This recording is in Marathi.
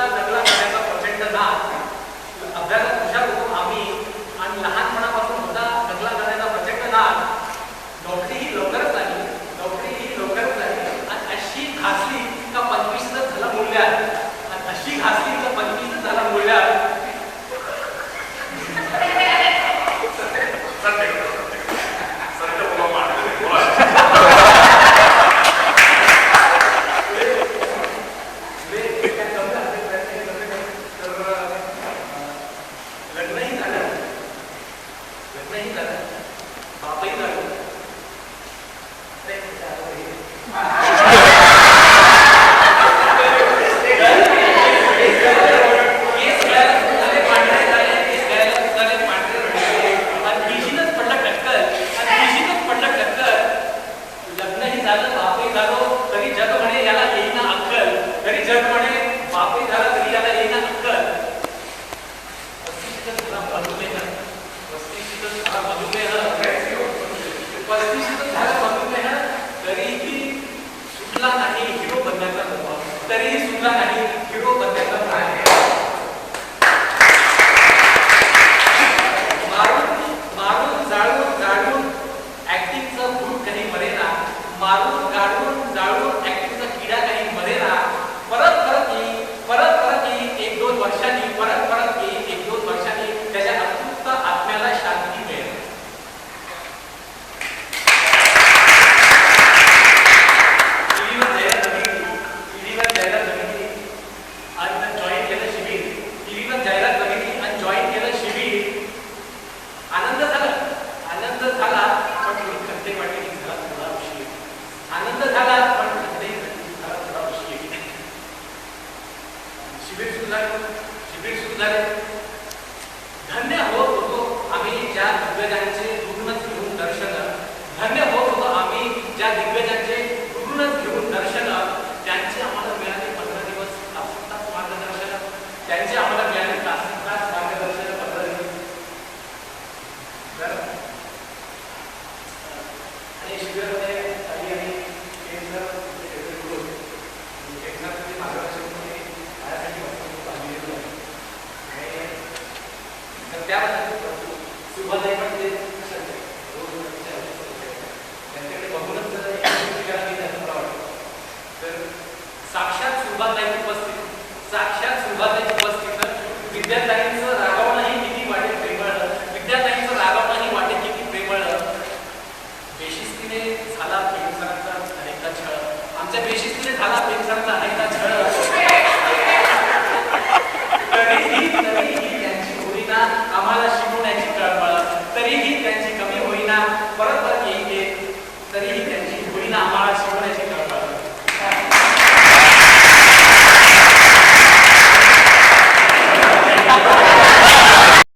होता नकला करण्याचा प्रचंड नाद. अभ्यासात हुशार होतो आम्ही आणि लहानपणापासून होता नकला करण्याचा प्रचंड नाद. नोकरी ही लवकरच झाली, नोकरी ही लवकरच झाली आणि अशी घासली का 25च झालं मूल्यात, आणि अशी घासली का 25च झालं मूल्यात. आम्हाला शिकवण्याची कळमळ, तरीही त्यांची कमी होईना. परत